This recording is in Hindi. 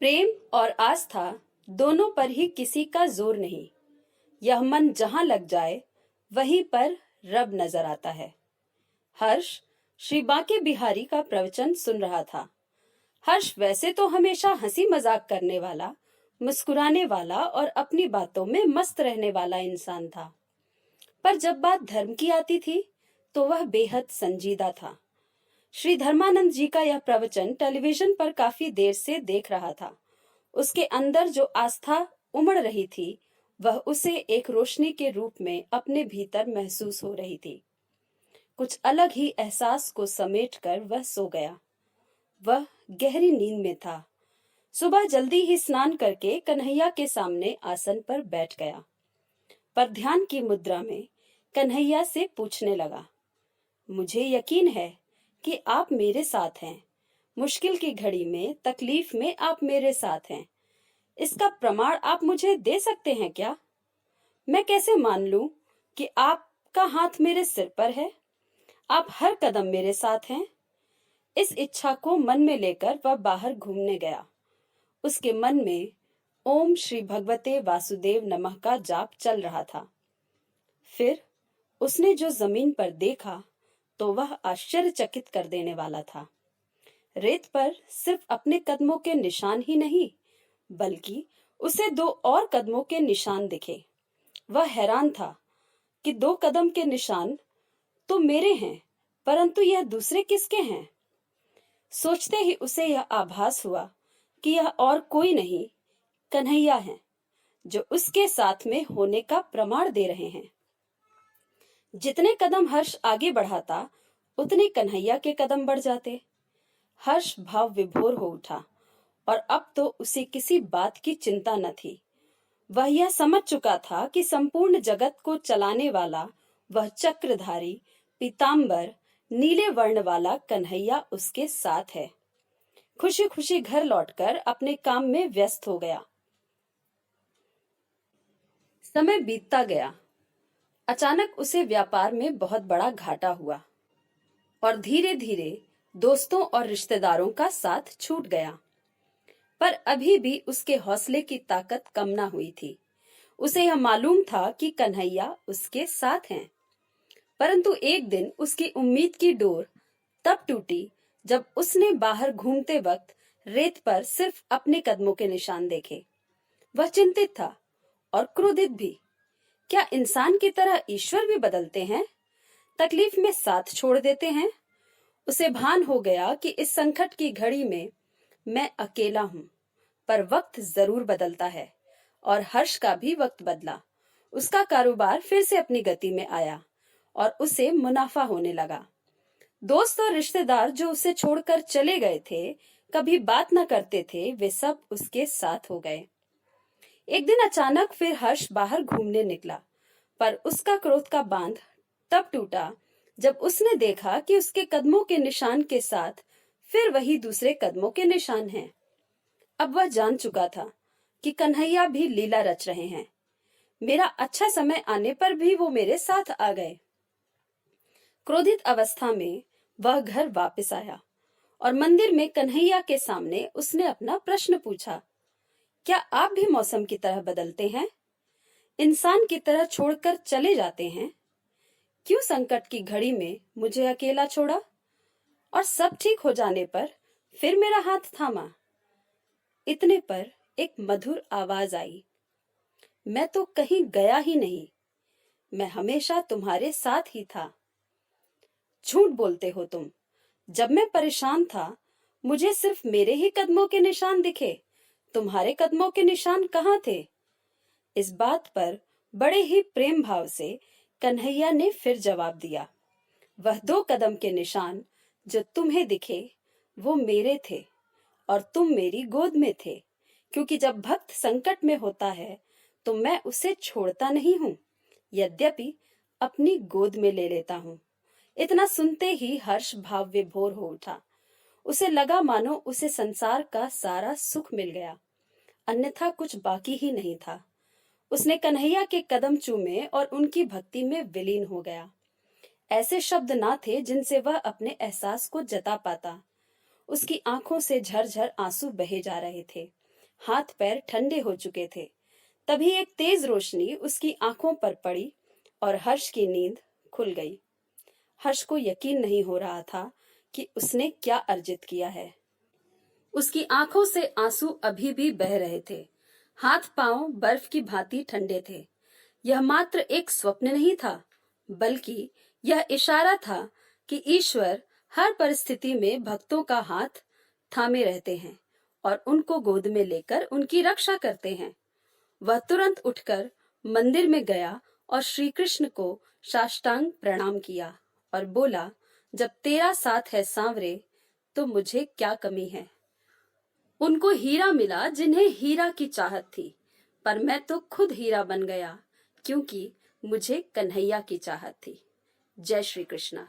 प्रेम और आस्था दोनों पर ही किसी का जोर नहीं। यह मन जहां लग जाए वहीं पर रब नजर आता है। हर्ष श्री बांके बिहारी का प्रवचन सुन रहा था। हर्ष वैसे तो हमेशा हंसी मजाक करने वाला, मुस्कुराने वाला और अपनी बातों में मस्त रहने वाला इंसान था, पर जब बात धर्म की आती थी तो वह बेहद संजीदा था। श्री धर्मानंद जी का यह प्रवचन टेलीविजन पर काफी देर से देख रहा था। उसके अंदर जो आस्था उमड़ रही थी, वह उसे एक रोशनी के रूप में अपने भीतर महसूस हो रही थी। कुछ अलग ही एहसास को समेटकर वह सो गया। वह गहरी नींद में था। सुबह जल्दी ही स्नान करके कन्हैया के सामने आसन पर बैठ गया, पर ध्यान की मुद्रा में कन्हैया से पूछने लगा, मुझे यकीन है कि आप मेरे साथ हैं। मुश्किल की घड़ी में, तकलीफ में आप मेरे साथ हैं। इसका प्रमाण आप मुझे दे सकते हैं क्या? मैं कैसे मान लूं कि आपका हाथ मेरे सिर पर है, आप हर कदम मेरे साथ हैं। इस इच्छा को मन में लेकर वह बाहर घूमने गया। उसके मन में ओम श्री भगवते वासुदेव नमः का जाप चल रहा था। फिर उसने जो जमीन पर देखा तो वह आश्चर्यचकित कर देने वाला था। रेत पर सिर्फ अपने कदमों के निशान ही नहीं, बल्कि उसे दो और कदमों के निशान दिखे। वह हैरान था कि दो कदम के निशान तो मेरे हैं, परंतु यह दूसरे किसके हैं? सोचते ही उसे यह आभास हुआ कि यह और कोई नहीं, कन्हैया है, जो उसके साथ में होने का प्रमाण दे रहे हैं। जितने कदम हर्ष आगे बढ़ाता, उतने कन्हैया के कदम बढ़ जाते। हर्ष भाव विभोर हो उठा और अब तो उसे किसी बात की चिंता न थी। वह यह समझ चुका था कि संपूर्ण जगत को चलाने वाला वह चक्रधारी, पीतांबर, नीले वर्ण वाला कन्हैया उसके साथ है। खुशी खुशी घर लौटकर अपने काम में व्यस्त हो गया। समय बीतता गया। अचानक उसे व्यापार में बहुत बड़ा घाटा हुआ और धीरे धीरे दोस्तों और रिश्तेदारों का साथ छूट गया। पर अभी भी उसके हौसले की ताकत कम ना हुई थी। उसे यह मालूम था कि कन्हैया उसके साथ हैं। परंतु एक दिन उसकी उम्मीद की डोर तब टूटी जब उसने बाहर घूमते वक्त रेत पर सिर्फ अपने कदमों के निशान देखे। वह चिंतित था और क्रोधित भी। क्या इंसान की तरह ईश्वर भी बदलते हैं, तकलीफ में साथ छोड़ देते हैं? उसे भान हो गया कि इस संकट की घड़ी में मैं अकेला हूं, पर वक्त जरूर बदलता है। और हर्ष का भी वक्त बदला। उसका कारोबार फिर से अपनी गति में आया और उसे मुनाफा होने लगा। दोस्त और रिश्तेदार जो उसे छोड़कर चले गए थे, कभी बात न करते थे, वे सब उसके साथ हो गए। एक दिन अचानक फिर हर्ष बाहर घूमने निकला, पर उसका क्रोध का बांध तब टूटा जब उसने देखा कि उसके कदमों के निशान के साथ फिर वही दूसरे कदमों के निशान हैं। अब वह जान चुका था कि कन्हैया भी लीला रच रहे हैं। मेरा अच्छा समय आने पर भी वो मेरे साथ आ गए। क्रोधित अवस्था में वह घर वापस आया और मंदिर में कन्हैया के सामने उसने अपना प्रश्न पूछा, क्या आप भी मौसम की तरह बदलते हैं, इंसान की तरह छोड़कर चले जाते हैं? क्यों संकट की घड़ी में मुझे अकेला छोड़ा और सब ठीक हो जाने पर फिर मेरा हाथ थामा? इतने पर एक मधुर आवाज आई, मैं तो कहीं गया ही नहीं, मैं हमेशा तुम्हारे साथ ही था। झूठ बोलते हो तुम। जब मैं परेशान था, मुझे सिर्फ मेरे ही कदमों के निशान दिखे, तुम्हारे कदमों के निशान कहाँ थे? इस बात पर बड़े ही प्रेम भाव से कन्हैया ने फिर जवाब दिया, वह दो कदम के निशान जो तुम्हें दिखे वो मेरे थे और तुम मेरी गोद में थे, क्योंकि जब भक्त संकट में होता है तो मैं उसे छोड़ता नहीं हूँ, यद्यपि अपनी गोद में ले लेता हूँ। इतना सुनते ही हर्ष भाव विभोर हो उठा। उसे लगा मानो उसे संसार का सारा सुख मिल गया, अन्यथा कुछ बाकी ही नहीं था। उसने कन्हैया के कदम चूमे और उनकी भक्ति में विलीन हो गया। ऐसे शब्द ना थे जिनसे वह अपने एहसास को जता पाता। उसकी आंखों से झरझर आंसू बहे जा रहे थे हाथ पैर ठंडे हो चुके थे। तभी एक तेज रोशनी उसकी आंखों पर पड़ी और हर्ष की नींद खुल गई। हर्ष को यकीन नहीं हो रहा था कि उसने क्या अर्जित किया है। उसकी आंखों से आंसू अभी भी बह रहे थे। हाथ पांव बर्फ की भांति ठंडे थे। यह मात्र एक स्वप्न नहीं था, बल्कि यह इशारा था कि ईश्वर हर परिस्थिति में भक्तों का हाथ थामे रहते हैं और उनको गोद में लेकर उनकी रक्षा करते हैं। वह तुरंत उठकर मंदिर में गया और श्री कृष्ण को साष्टांग प्रणाम किया और बोला, जब तेरा साथ है सांवरे तो मुझे क्या कमी है। उनको हीरा मिला जिन्हें हीरा की चाहत थी, पर मैं तो खुद हीरा बन गया क्योंकि मुझे कन्हैया की चाहत थी। जय श्री कृष्णा।